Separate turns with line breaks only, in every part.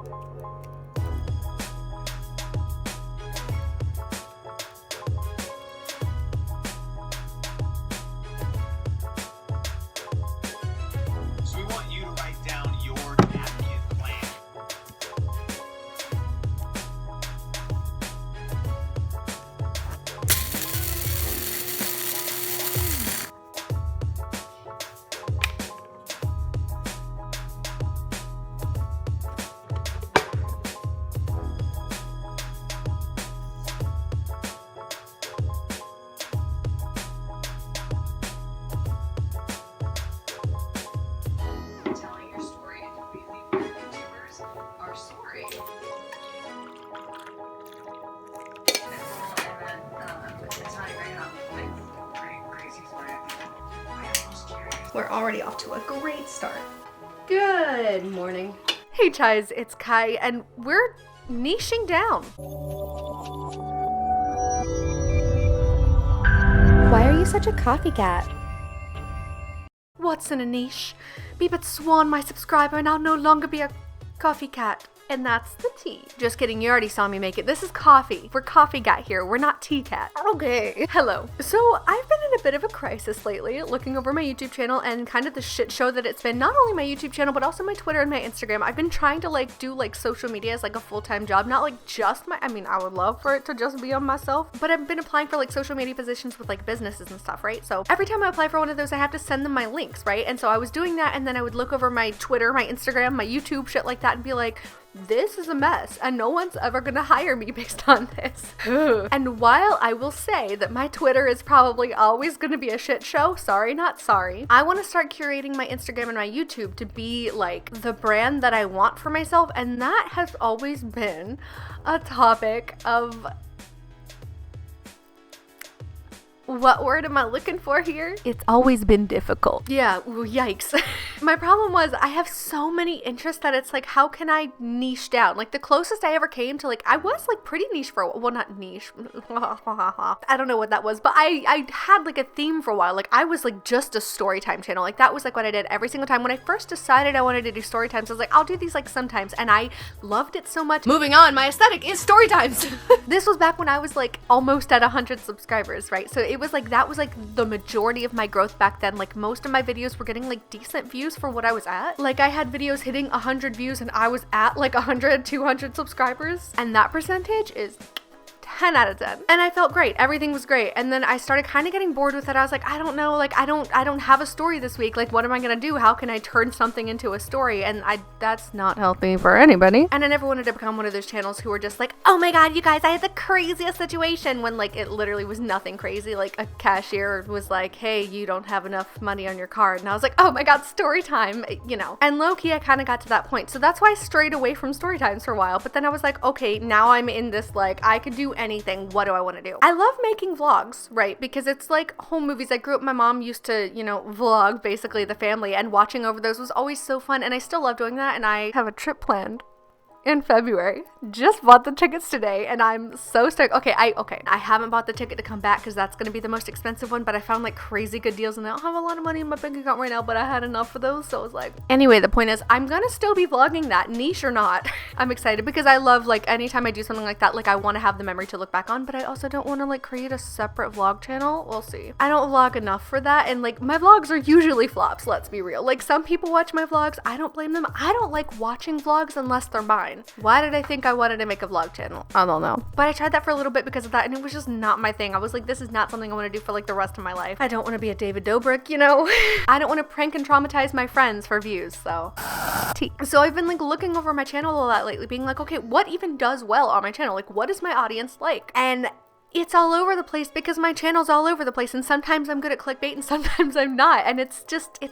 So we want you to write down your napkin plan.
Telling your story and who you think your YouTubers are story.
We're already off to a great start.
Good morning.
Hey Chais, it's Kai, and we're niching down.
Why are you such a copycat?
What's in a niche? Beebit Swan, my subscriber, and I'll no longer be a coffee cat. And that's the tea. Just kidding, you already saw me make it. This is coffee. We're coffee cat here. We're not tea cat. Okay. Hello. So I've been in a bit of a crisis lately, looking over my YouTube channel and kind of the shit show that it's been. Not only my YouTube channel, but also my Twitter and my Instagram. I've been trying to do social media as a full-time job. Not just I would love for it to just be on myself, but I've been applying for social media positions with businesses and stuff, right? So every time I apply for one of those, I have to send them my links, right? And so I was doing that, and then I would look over my Twitter, my Instagram, my YouTube, shit like that, and be like, this is a mess, and no one's ever gonna hire me based on this. And while I will say that my Twitter is probably always gonna be a shit show, sorry not sorry, I want to start curating my Instagram and my YouTube to be the brand that I want for myself, and that has always been a topic of... What word am I looking for here? It's always been difficult. Yeah, yikes. My problem was I have so many interests that it's how can I niche down? The closest I ever came to I was pretty niche for a while. Well, not niche. I don't know what that was, but I had a theme for a while. I was just a story time channel. That was what I did every single time. When I first decided I wanted to do story times, I was I'll do these sometimes, and I loved it so much. Moving on, my aesthetic is story times. This was back when I was almost at 100 subscribers, right? So it was that was the majority of my growth back then. Most of my videos were getting decent views for what I was at. I had videos hitting 100 views and I was at 100, 200 subscribers, and that percentage is 10 out of 10. And I felt great. Everything was great. And then I started kind of getting bored with it. I was I don't know, I don't have a story this week. What am I gonna do? How can I turn something into a story? And that's not healthy for anybody. And I never wanted to become one of those channels who were just oh my god, you guys, I had the craziest situation, when it literally was nothing crazy. A cashier was hey, you don't have enough money on your card. And I was oh my god, story time, you know. And low-key, I kind of got to that point. So that's why I strayed away from story times for a while. But then I was okay, now I'm in this I could do anything. What do I want to do? I love making vlogs, right? Because it's home movies. I grew up, my mom used to, vlog basically the family, and watching over those was always so fun, and I still love doing that. And I have a trip planned in February. Just bought the tickets today, and I'm so stoked. I haven't bought the ticket to come back because that's going to be the most expensive one, but I found crazy good deals, and I don't have a lot of money in my bank account right now, but I had enough for those, so I was anyway, the point is I'm gonna still be vlogging that, niche or not. I'm excited because I love anytime I do something like that, I want to have the memory to look back on, but I also don't want to create a separate vlog channel. We'll see. I don't vlog enough for that, and my vlogs are usually flops, let's be real. Some people watch my vlogs, I don't blame them. I don't like watching vlogs unless they're mine. Why did I think I wanted to make a vlog channel? I don't know. But I tried that for a little bit because of that, and it was just not my thing. I was this is not something I want to do for the rest of my life. I don't want to be a David Dobrik, you know? I don't want to prank and traumatize my friends for views, so. So I've been looking over my channel a lot lately, being okay, what even does well on my channel? What is my audience like? And it's all over the place because my channel's all over the place, and sometimes I'm good at clickbait and sometimes I'm not, and it's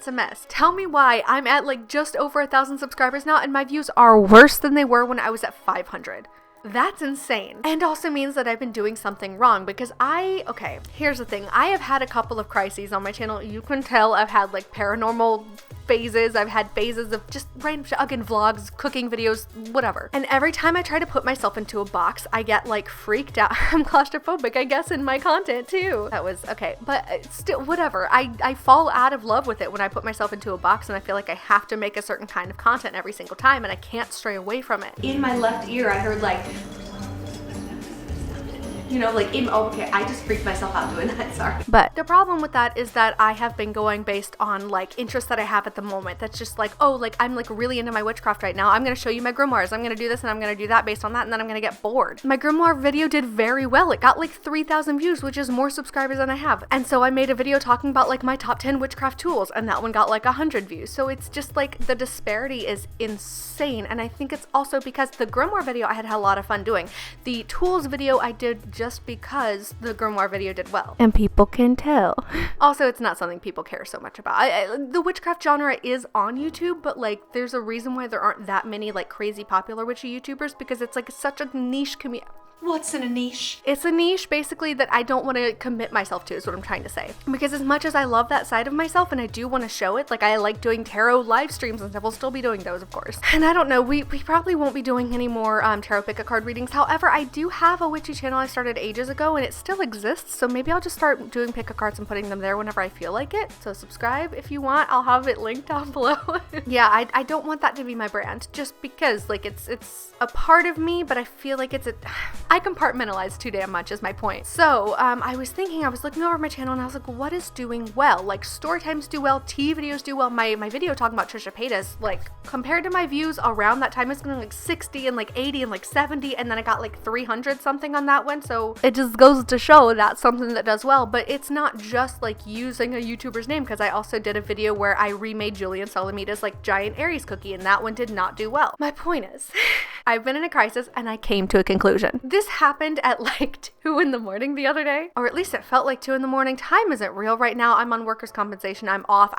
a mess. Tell me why I'm at just over 1,000 subscribers now and my views are worse than they were when I was at 500. That's insane. And also means that I've been doing something wrong because okay, here's the thing. I have had a couple of crises on my channel. You can tell I've had like paranormal phases. I've had phases of just random again, vlogs, cooking videos, whatever. And every time I try to put myself into a box, I get like freaked out. I'm claustrophobic, I guess, in my content too. That was okay, but still, whatever. I fall out of love with it when I put myself into a box and I feel like I have to make a certain kind of content every single time and I can't stray away from it. In my left ear, I heard like, you know, like, okay, I just freaked myself out doing that, sorry. But the problem with that is that I have been going based on, like, interests that I have at the moment. That's just like, oh, like, I'm, like, really into my witchcraft right now. I'm gonna show you my grimoires. I'm gonna do this and I'm gonna do that based on that, and then I'm gonna get bored. My grimoire video did very well. It got, like, 3,000 views, which is more subscribers than I have. And so I made a video talking about, like, my top 10 witchcraft tools, and that one got, like, 100 views. So it's just, like, the disparity is insane, and I think it's also because the grimoire video I had a lot of fun doing. The tools video I did just because the grimoire video did well. And people can tell. Also, it's not something people care so much about. The witchcraft genre is on YouTube, but like there's a reason why there aren't that many like crazy popular witchy YouTubers because it's like such a niche community. What's in a niche? It's a niche basically that I don't want to commit myself to is what I'm trying to say. Because as much as I love that side of myself and I do want to show it, like I like doing tarot live streams and stuff, we'll still be doing those of course. And I don't know, we probably won't be doing any more tarot pick a card readings. However, I do have a witchy channel I started ages ago and it still exists. So maybe I'll just start doing pick a cards and putting them there whenever I feel like it. So subscribe if you want, I'll have it linked down below. Yeah, I don't want that to be my brand just because like it's a part of me, but I feel like I compartmentalize too damn much is my point. So I was looking over my channel and I was like, what is doing well? Like story times do well, tea videos do well. My video talking about Trisha Paytas, like compared to my views around that time, it's going like 60 and like 80 and like 70, and then I got like 300 something on that one. So it just goes to show that's something that does well, but it's not just like using a YouTuber's name, because I also did a video where I remade Julian Solomita's like giant Aries cookie and that one did not do well. My point is, I've been in a crisis and I came to a conclusion. This happened at like 2 in the morning the other day, or at least it felt like 2 in the morning. Time isn't real right now. I'm on workers' compensation. I'm off.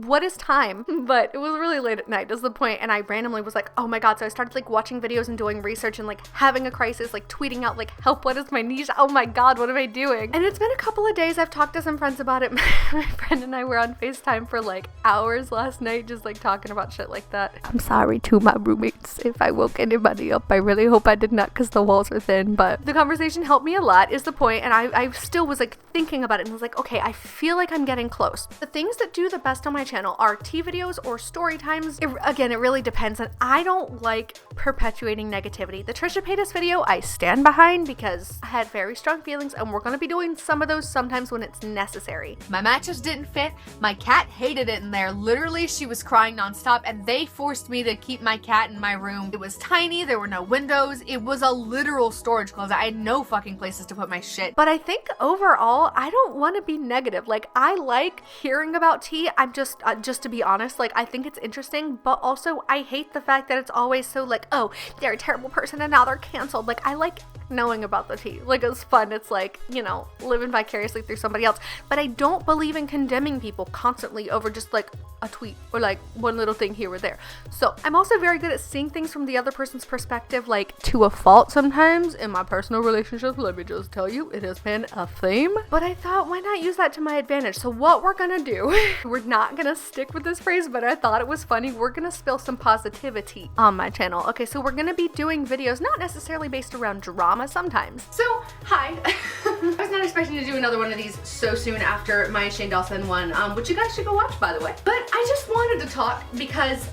What is time? But it was really late at night is the point, and I randomly was like, oh my god. So I started like watching videos and doing research and like having a crisis, like tweeting out like, help, what is my niche? Oh my god, what am I doing? And it's been a couple of days. I've talked to some friends about it. My friend and I were on FaceTime for like hours last night just like talking about shit like that. I'm sorry to my roommates if I woke anybody up. I really hope I did not, because the walls are thin, but the conversation helped me a lot is the point, and I still was like thinking about it and was like, okay, I feel like I'm getting close. The things that do the best on my channel are tea videos or story times. Again, it really depends, and I don't like perpetuating negativity. The Trisha Paytas video I stand behind because I had very strong feelings, and we're going to be doing some of those sometimes when it's necessary.
My mattress didn't fit. My cat hated it in there. Literally, she was crying nonstop, and they forced me to keep my cat in my room. It was tiny. There were no windows. It was a literal storage closet. I had no fucking places to put my shit.
But I think overall, I don't want to be negative. Like, I like hearing about tea. I'm just to be honest, like, I think it's interesting, but also I hate the fact that it's always so like, oh, they're a terrible person and now they're canceled. Like, I like knowing about the tea. Like, it's fun. It's like, you know, living vicariously through somebody else. But I don't believe in condemning people constantly over just like a tweet or like one little thing here or there. So I'm also very good at seeing things from the other person's perspective, like to a fault sometimes. In my personal relationships, let me just tell you, it has been a theme. But I thought, why not use that to my advantage? So what we're gonna do, we're not gonna stick with this phrase, but I thought it was funny. We're gonna spill some positivity on my channel. Okay, so we're gonna be doing videos not necessarily based around drama sometimes. So, hi. I was not expecting to do another one of these so soon after my Shane Dawson one, which you guys should go watch, by the way. But I just wanted to talk because,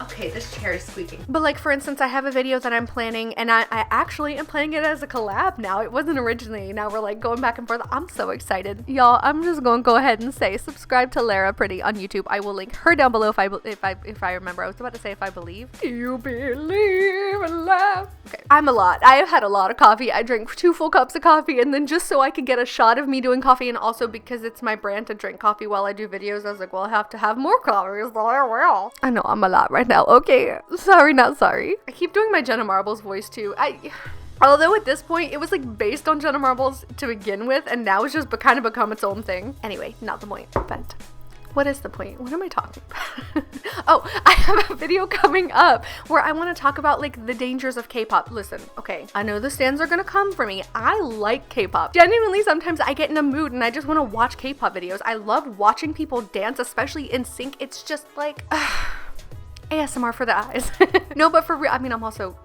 okay, this chair is squeaking. But like, for instance, I have a video that I'm planning, and I actually am planning it as a collab now. It wasn't originally. Now we're like going back and forth. I'm so excited. Y'all, I'm just going to go ahead and say subscribe to Lara Pretty on YouTube. I will link her down below if I remember. I was about to say if I believe. You believe in love. Okay, I'm a lot. I have had a lot of coffee. I drank 2 full cups of coffee, and then just so I could get a shot of me doing coffee, and also because it's my brand to drink coffee while I do videos, I was like, well, I have to have more coffee, so I will. I know I'm a lot right now. Okay, sorry, not sorry. I keep doing my Jenna Marbles voice too. Although at this point, it was like based on Jenna Marbles to begin with, and now it's just kind of become its own thing. Anyway, not the point, but What is the point? What am I talking about? Oh, I have a video coming up where I want to talk about like the dangers of K-pop. Listen, okay, I know the stands are gonna come for me. I like K-pop. Genuinely, sometimes I get in a mood and I just want to watch K-pop videos. I love watching people dance, especially in sync. It's just like ASMR for the eyes. No, but for real, I mean, I'm also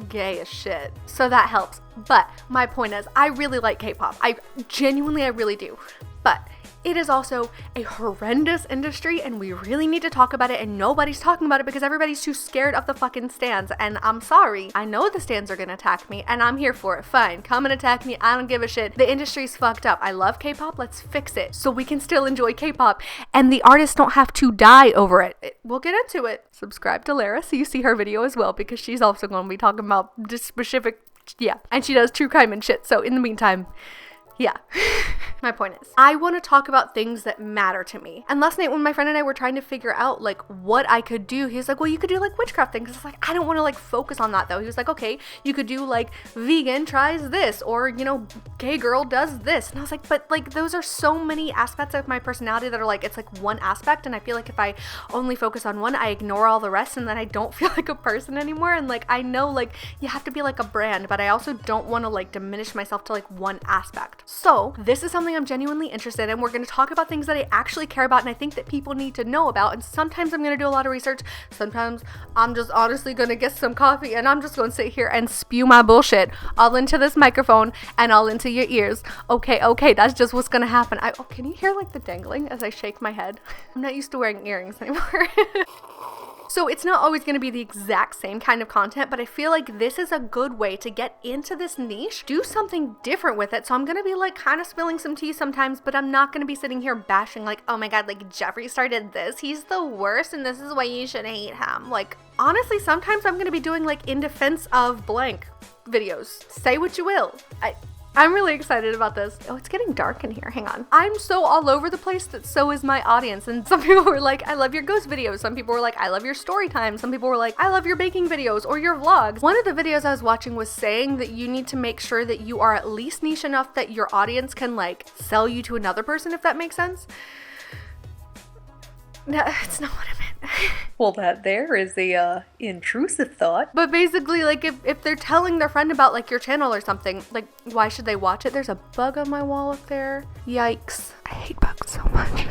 gay as shit, so that helps. But my point is, I really like K-pop. I really do. But it is also a horrendous industry and we really need to talk about it, and nobody's talking about it because everybody's too scared of the fucking stands. And I'm sorry, I know the stands are gonna attack me and I'm here for it. Fine, come and attack me, I don't give a shit. The industry's fucked up. I love K-pop, let's fix it so we can still enjoy K-pop and the artists don't have to die over it. We'll get into it. Subscribe to Lara so you see her video as well, because she's also going to be talking about this specific, and she does true crime and shit. So in the meantime, yeah. My point is, I want to talk about things that matter to me. And last night when my friend and I were trying to figure out like what I could do, he was like, well, you could do like witchcraft things. It's like, I don't want to like focus on that though. He was like, okay, you could do like vegan tries this, or, you know, gay girl does this. And I was like, but like those are so many aspects of my personality that are like, it's like one aspect. And I feel like if I only focus on one, I ignore all the rest and then I don't feel like a person anymore. And like, I know like you have to be like a brand, but I also don't want to like diminish myself to like one aspect. So this is something I'm genuinely interested in. We're going to talk about things that I actually care about and I think that people need to know about. And sometimes I'm going to do a lot of research. Sometimes I'm just honestly going to get some coffee and I'm just going to sit here and spew my bullshit all into this microphone and all into your ears. Okay, that's just what's going to happen. Can you hear like the dangling as I shake my head? I'm not used to wearing earrings anymore. So it's not always going to be the exact same kind of content, but I feel like this is a good way to get into this niche, do something different with it. So I'm going to be like kind of spilling some tea sometimes, but I'm not going to be sitting here bashing like, oh my God, like Jeffree Star did this. He's the worst and this is why you should hate him. Like, honestly, sometimes I'm going to be doing like in defense of blank videos. Say what you will. I'm really excited about this. Oh, it's getting dark in here. Hang on. I'm so all over the place that so is my audience. And some people were like, I love your ghost videos. Some people were like, I love your story time. Some people were like, I love your baking videos or your vlogs. One of the videos I was watching was saying that you need to make sure that you are at least niche enough that your audience can like sell you to another person, if that makes sense. No, it's not what I meant.
Well, that there is a intrusive thought.
But basically, like, if they're telling their friend about, like, your channel or something, like, why should they watch it? There's a bug on my wall up there. Yikes. I hate bugs so much.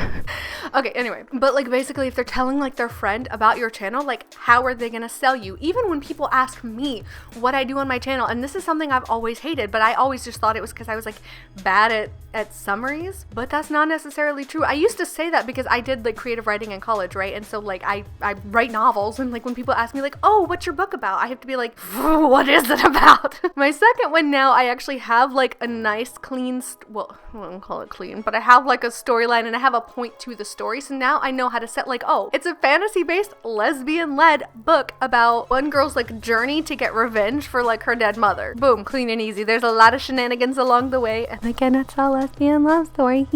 Okay, anyway. But, like, basically, if they're telling, like, their friend about your channel, like, how are they gonna sell you? Even when people ask me what I do on my channel, and this is something I've always hated, but I always just thought it was because I was, like, bad at summaries, but that's not necessarily true. I used to say that because I did, like, creative writing in college, right? And so, like, I write novels, and, like, when people ask me, like, oh, what's your book about? I have to be like, what is it about? My second one now, I actually have, like, a nice, clean, well, I won't call it clean, but I have, like, a storyline, and I have a point to the story, so now I know how to set, like, oh, it's a fantasy-based, lesbian-led book about one girl's, like, journey to get revenge for, like, her dead mother. Boom, clean and easy. There's a lot of shenanigans along the way, and again, it's a lesbian love story.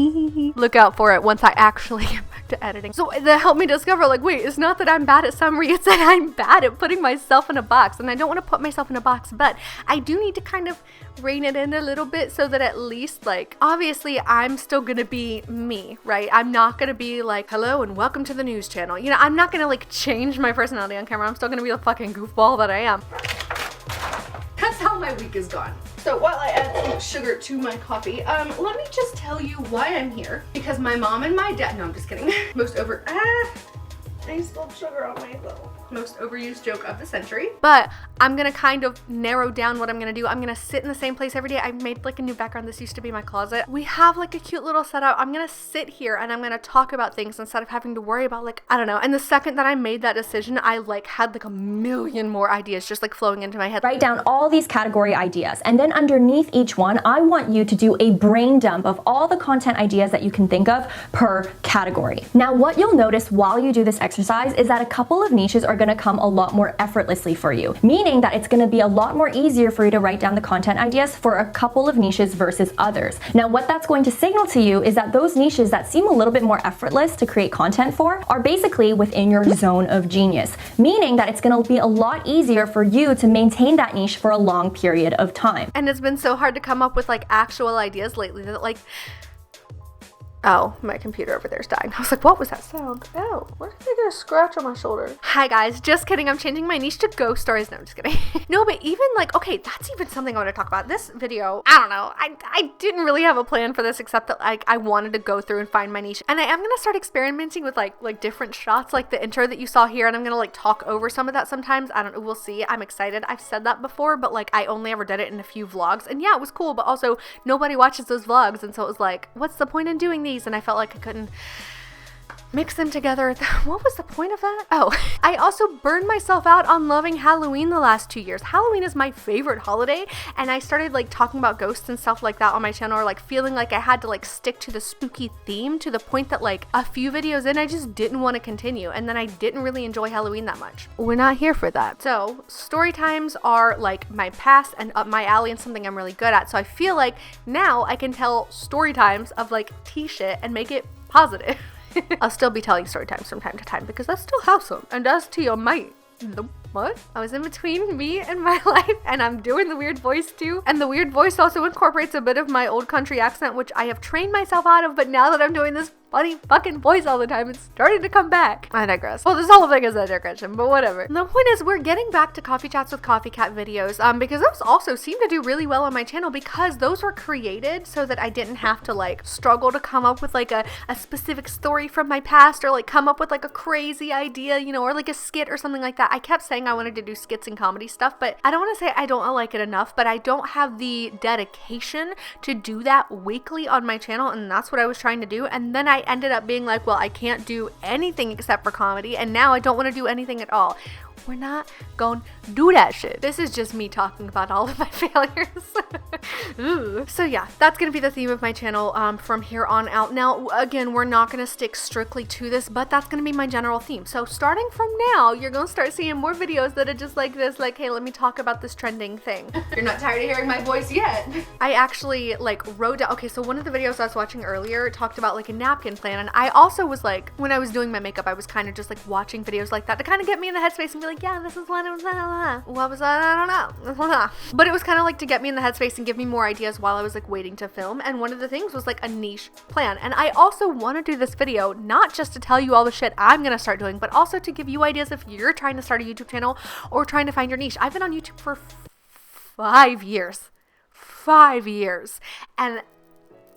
Look out for it once I actually get back to editing. So that helped me discover, like, wait, it's not that I'm bad at summary, it's that I'm bad at putting myself in a box, and I don't want to put myself in a box, but I do need to kind of rein it in a little bit so that at least, like, obviously I'm still gonna be me, right? I'm not gonna be like, hello and welcome to the news channel. You know, I'm not gonna like change my personality on camera. I'm still gonna be the fucking goofball that I am. That's how my week is gone. So while I add some sugar to my coffee, let me just tell you why I'm here. Because my mom and my dad, no, I'm just kidding. I spilled sugar on myself. Most overused joke of the century. But I'm gonna kind of narrow down what I'm gonna do. I'm gonna sit in the same place every day. I made like a new background. This used to be my closet. We have like a cute little setup. I'm gonna sit here and I'm gonna talk about things instead of having to worry about like, I don't know. And the second that I made that decision, I like had like a million more ideas just like flowing into my head.
Write down all these category ideas, and then underneath each one, I want you to do a brain dump of all the content ideas that you can think of per category. Now, what you'll notice while you do this exercise is that a couple of niches are gonna come a lot more effortlessly for you, meaning that it's gonna be a lot more easier for you to write down the content ideas for a couple of niches versus others. Now, what that's going to signal to you is that those niches that seem a little bit more effortless to create content for are basically within your zone of genius, meaning that it's gonna be a lot easier for you to maintain that niche for a long period of time.
And it's been so hard to come up with like actual ideas lately that like, Oh, my computer over there is dying. I was like, what was that sound? Oh, where did I get a scratch on my shoulder? Hi guys, just kidding. I'm changing my niche to ghost stories. No, I'm just kidding. No, but even like, okay, that's even something I want to talk about. This video, I don't know. I didn't really have a plan for this except that like I wanted to go through and find my niche. And I am going to start experimenting with like different shots, like the intro that you saw here. And I'm going to like talk over some of that sometimes. I don't know. We'll see. I'm excited. I've said that before, but like I only ever did it in a few vlogs. And yeah, it was cool, but also nobody watches those vlogs. And so it was like, what's the point in doing these? And I felt like I couldn't mix them together. What was the point of that? Oh, I also burned myself out on loving Halloween the last 2 years. Halloween is my favorite holiday, and I started like talking about ghosts and stuff like that on my channel, or like feeling like I had to like stick to the spooky theme to the point that like a few videos in I just didn't want to continue, and then I didn't really enjoy Halloween that much. We're not here for that. So story times are like my past and up my alley and something I'm really good at. So I feel like now I can tell story times of like tea shit and make it positive. I'll still be telling story times from time to time because that's still awesome, and as to your might. What? I was in between me and my life, and I'm doing the weird voice too. And the weird voice also incorporates a bit of my old country accent, which I have trained myself out of, but now that I'm doing this funny fucking voice all the time, it's starting to come back. I digress. Well, this whole thing is a digression, but whatever. The point is, we're getting back to Coffee Chats with Coffee Cat videos, because those also seem to do really well on my channel because those were created so that I didn't have to like struggle to come up with like a specific story from my past, or like come up with like a crazy idea, you know, or like a skit or something like that. I kept saying I wanted to do skits and comedy stuff, but I don't want to say I don't like it enough, but I don't have the dedication to do that weekly on my channel, and that's what I was trying to do. And then I ended up being like, well, I can't do anything except for comedy, and now I don't want to do anything at all. We're not gonna do that shit. This is just me talking about all of my failures. So yeah, that's gonna be the theme of my channel from here on out. Now, again, we're not gonna stick strictly to this, but that's gonna be my general theme. So starting from now, you're gonna start seeing more videos that are just like this, like, hey, let me talk about this trending thing. You're not tired of hearing my voice yet. I actually like wrote down, okay, so one of the videos I was watching earlier talked about like a napkin plan, and I also was like, when I was doing my makeup, I was kind of just like watching videos like that to kind of get me in the headspace and be like, yeah, this is what it was. What was that? I don't know. But it was kind of like to get me in the headspace and give me more ideas while I was like waiting to film. And one of the things was like a niche plan. And I also want to do this video not just to tell you all the shit I'm gonna start doing, but also to give you ideas if you're trying to start a YouTube channel or trying to find your niche. I've been on YouTube for 5 years. 5 years. And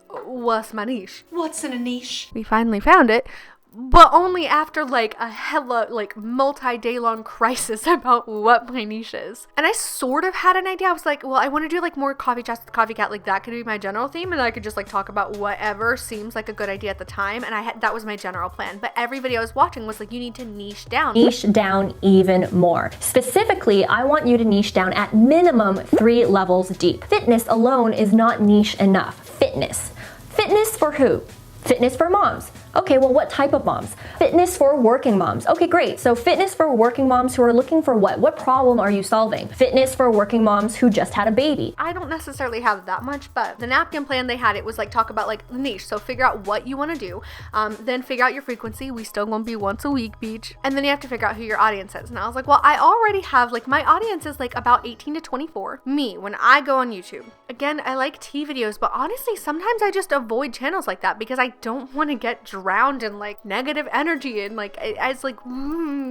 what's my niche?
What's in a niche?
We finally found it. But only after like a hella like multi-day long crisis about what my niche is. And I sort of had an idea. I was like, well, I want to do like more Coffee Chats with Coffee Cat, like that could be my general theme, and I could just like talk about whatever seems like a good idea at the time. And that was my general plan. But every video I was watching was like, you need to niche down.
Niche down even more. Specifically, I want you to niche down at minimum 3 levels deep. Fitness alone is not niche enough. Fitness. Fitness for who? Fitness for moms. Okay, well, what type of moms? Fitness for working moms. Okay, great. So fitness for working moms who are looking for what? What problem are you solving? Fitness for working moms who just had a baby.
I don't necessarily have that much, but the napkin plan they had, it was like talk about like the niche. So figure out what you want to do, then figure out your frequency. We still gonna be once a week, beach. And then you have to figure out who your audience is. And I was like, well, I already have like my audience is like about 18 to 24. Me, when I go on YouTube. Again, I like tea videos, but honestly, sometimes I just avoid channels like that because I don't want to get drowned in like negative energy and like as like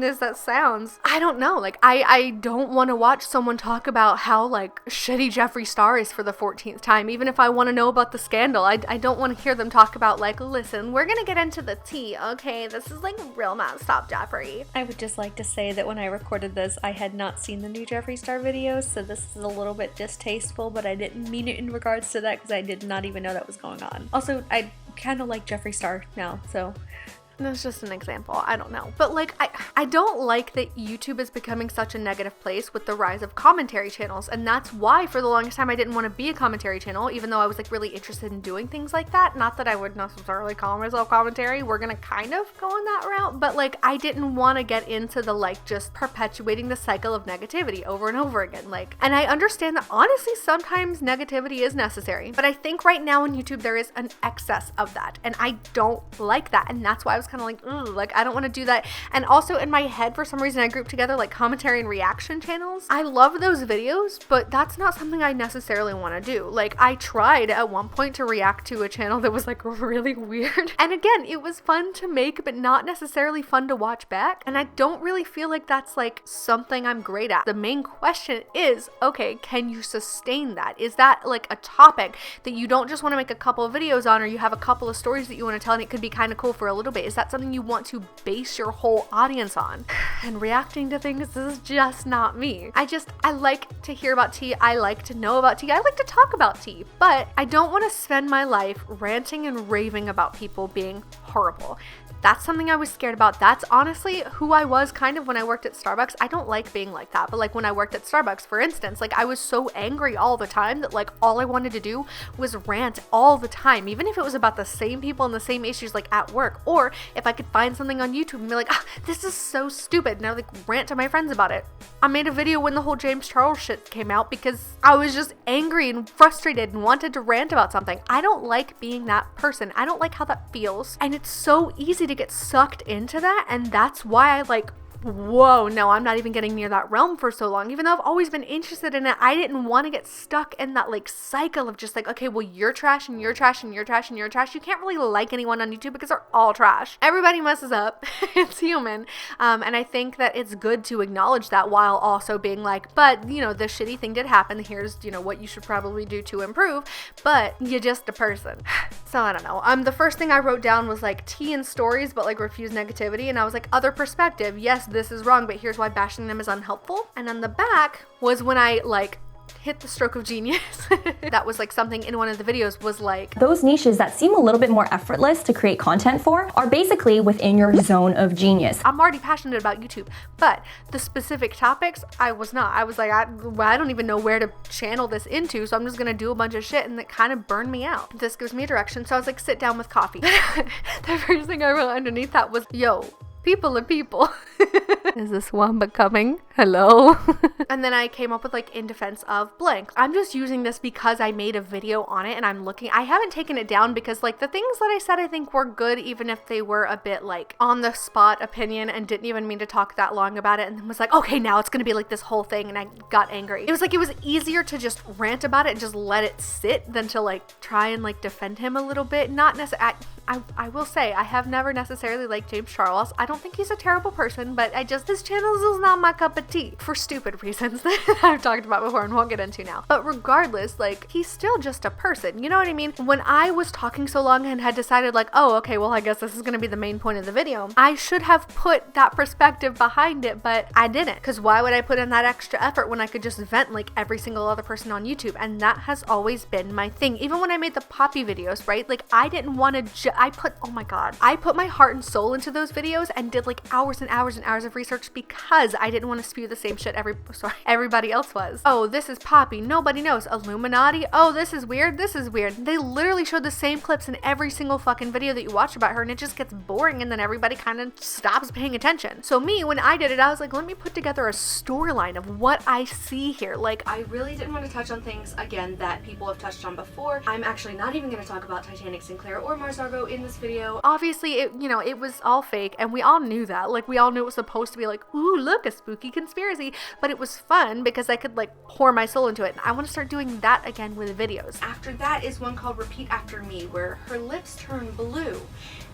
as that sounds. I don't know, like I don't want to watch someone talk about how like shitty Jeffree Star is for the 14th time, even if I want to know about the scandal. I don't want to hear them talk about like, listen, we're gonna get into the tea, okay, this is like real messed up, Jeffree.
I would just like to say that when I recorded this, I had not seen the new Jeffree Star videos, so this is a little bit distasteful, but I didn't mean it in regards to that because I did not even know that was going on. Also, I kind of like Jeffree Star now, so
that's just an example. I don't know. But like, I don't like that YouTube is becoming such a negative place with the rise of commentary channels. And that's why for the longest time I didn't want to be a commentary channel, even though I was like really interested in doing things like that. Not that I would necessarily call myself commentary. We're gonna kind of go on that route. But like, I didn't want to get into the like just perpetuating the cycle of negativity over and over again. Like, and I understand that honestly, sometimes negativity is necessary. But I think right now on YouTube there is an excess of that. And I don't like that. And that's why I was was kind of like, ooh, like I don't want to do that. And also in my head, for some reason, I grouped together like commentary and reaction channels. I love those videos, but that's not something I necessarily want to do. Like I tried at one point to react to a channel that was like really weird. And again, it was fun to make, but not necessarily fun to watch back. And I don't really feel like that's like something I'm great at. The main question is, okay, can you sustain that? Is that like a topic that you don't just want to make a couple of videos on, or you have a couple of stories that you want to tell and it could be kind of cool for a little bit? Is that something you want to base your whole audience on? And reacting to things is just not me. I like to hear about tea. I like to know about tea. I like to talk about tea, but I don't want to spend my life ranting and raving about people being horrible. That's something I was scared about. That's honestly who I was kind of when I worked at Starbucks. I don't like being like that, but like when I worked at Starbucks, for instance, like I was so angry all the time that like all I wanted to do was rant all the time, even if it was about the same people and the same issues like at work, or if I could find something on YouTube and be like, this is so stupid, and I would like rant to my friends about it. I made a video when the whole James Charles shit came out because I was just angry and frustrated and wanted to rant about something. I don't like being that person. I don't like how that feels, and it's so easy to get sucked into that, and that's why I like, whoa, no, I'm not even getting near that realm for so long. Even though I've always been interested in it, I didn't want to get stuck in that like cycle of just like, okay, well, you're trash and you're trash and you're trash and you're trash. You can't really like anyone on YouTube because they're all trash. Everybody messes up. It's human. And I think that it's good to acknowledge that while also being like, but you know, the shitty thing did happen. Here's, you know, what you should probably do to improve, but you're just a person. So I don't know. The first thing I wrote down was like tea and stories, but like refuse negativity. And I was like, other perspective. Yes, this is wrong, but here's why bashing them is unhelpful. And on the back was when I like hit the stroke of genius. That was like something in one of the videos was like,
those niches that seem a little bit more effortless to create content for are basically within your zone of genius.
I'm already passionate about YouTube, but the specific topics, I was not. I was like, I don't even know where to channel this into, so I'm just gonna do a bunch of shit, and it kind of burned me out. This gives me direction, so I was like, sit down with coffee. The first thing I wrote underneath that was, yo, people are people. Is this Wamba coming? Hello? And then I came up with like in defense of blank. I'm just using this because I made a video on it and I'm looking. I haven't taken it down because like the things that I said I think were good, even if they were a bit like on the spot opinion and didn't even mean to talk that long about it, and then was like, okay, now it's gonna be like this whole thing, and I got angry. It was like it was easier to just rant about it and just let it sit than to like try and like defend him a little bit. Not necessarily. I will say I have never necessarily liked James Charles. I don't think he's a terrible person, but his channel is not my cup of tea for stupid reasons that I've talked about before and won't get into now. But regardless, like, he's still just a person, you know what I mean? When I was talking so long and had decided like, oh, okay, well, I guess this is gonna be the main point of the video, I should have put that perspective behind it, but I didn't, because why would I put in that extra effort when I could just vent like every single other person on YouTube? And that has always been my thing. Even when I made the Poppy videos, right? Like, I didn't want to I put my heart and soul into those videos and did like hours and hours and hours of research because I didn't want to spew the same shit everybody else was. Oh, this is Poppy. Nobody knows. Illuminati. Oh, this is weird. This is weird. They literally showed the same clips in every single fucking video that you watch about her, and it just gets boring, and then everybody kind of stops paying attention. So me, when I did it, I was like, let me put together a storyline of what I see here. Like, I really didn't want to touch on things, again, that people have touched on before. I'm actually not even going to talk about Titanic Sinclair or Mars Argo in this video. Obviously, it was all fake, and we all knew that. Like, we all knew it was supposed to be like, ooh, look, a spooky conspiracy, but it was fun because I could like pour my soul into it, and I want to start doing that again with videos. After that is one called Repeat After Me, where her lips turn blue,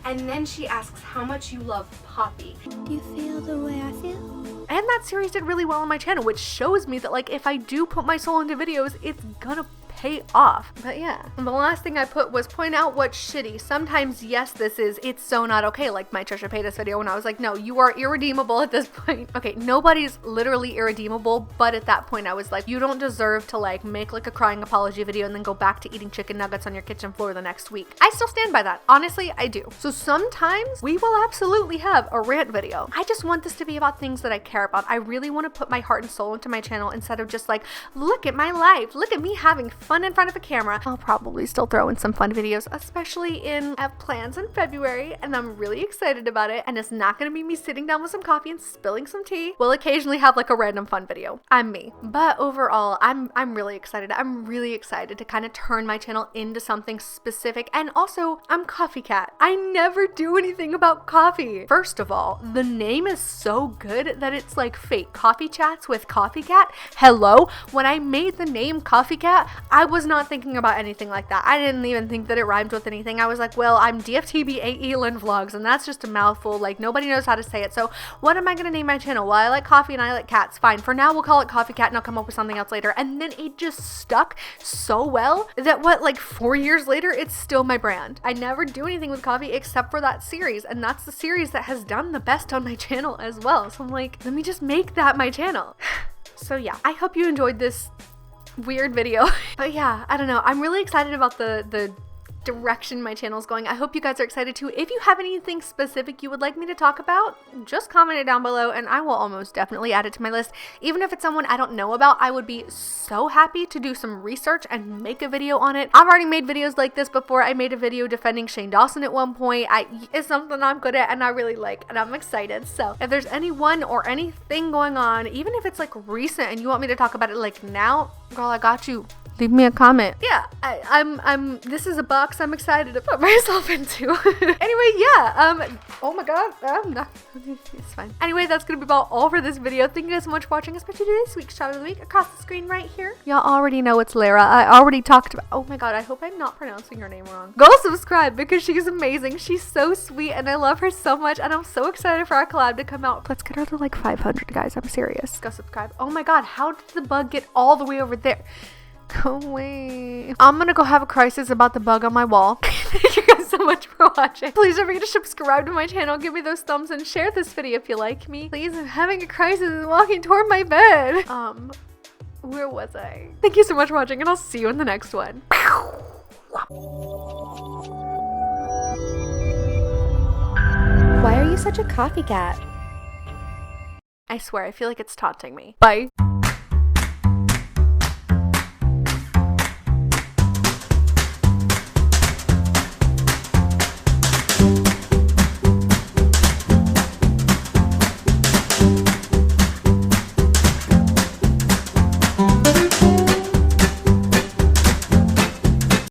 and then she asks how much you love Poppy.
You feel the way I feel?
And that series did really well on my channel, which shows me that like if I do put my soul into videos, it's gonna pay off. But yeah, and the last thing I put was point out what's shitty. Sometimes, yes, it's so not okay, like my Trisha Paytas video when I was like, no, you are irredeemable at this point. Okay, nobody's literally irredeemable, but at that point I was like, you don't deserve to like make like a crying apology video and then go back to eating chicken nuggets on your kitchen floor the next week. I still stand by that. Honestly, I do. So sometimes we will absolutely have a rant video. I just want this to be about things that I care about. I really want to put my heart and soul into my channel instead of just like, look at my life, look at me having fun in front of a camera. I'll probably still throw in some fun videos, especially I have plans in February, and I'm really excited about it. And it's not gonna be me sitting down with some coffee and spilling some tea. We'll occasionally have like a random fun video. I'm me. But overall, I'm really excited. I'm really excited to kind of turn my channel into something specific. And also, I'm Coffee Cat. I never do anything about coffee. First of all, the name is so good that it's like fake. Coffee Chats with Coffee Cat. Hello? When I made the name Coffee Cat, I was not thinking about anything like that. I didn't even think that it rhymed with anything. I was like, well, I'm DFTBAE Lynn Vlogs, and that's just a mouthful. Like, nobody knows how to say it. So what am I gonna name my channel? Well, I like coffee and I like cats. Fine. For now, we'll call it Coffee Cat and I'll come up with something else later. And then it just stuck so well that like 4 years later, it's still my brand. I never do anything with coffee except for that series, and that's the series that has done the best on my channel as well. So I'm like, let me just make that my channel. So yeah, I hope you enjoyed this weird video. But yeah, I don't know. I'm really excited about the direction my channel is going. I hope you guys are excited too. If you have anything specific you would like me to talk about, just comment it down below and I will almost definitely add it to my list. Even if it's someone I don't know about, I would be so happy to do some research and make a video on it. I've already made videos like this before. I made a video defending Shane Dawson at one point. It's something I'm good at and I really like, and I'm excited. So if there's anyone or anything going on, even if it's like recent and you want me to talk about it like now, girl, I got you. Leave me a comment. Yeah, this is a box I'm excited to put myself into. Anyway, yeah, oh my god, it's fine. Anyway, that's gonna be about all for this video. Thank you guys so much for watching, especially this week's Shot of the Week across the screen right here. Y'all already know it's Lara. I already talked about, oh my god, I hope I'm not pronouncing her name wrong. Go subscribe because she's amazing. She's so sweet and I love her so much and I'm so excited for our collab to come out. Let's get her to like 500, guys. I'm serious. Go subscribe. Oh my god, how did the bug get all the way over there? Go away. I'm gonna go have a crisis about the bug on my wall. Thank you guys so much for watching. Please don't forget to subscribe to my channel, give me those thumbs, and share this video if you like me. Please, I'm having a crisis and walking toward my bed. Where was I? Thank you so much for watching, and I'll see you in the next one.
Why are you such a coffee cat?
I swear, I feel like it's taunting me. Bye.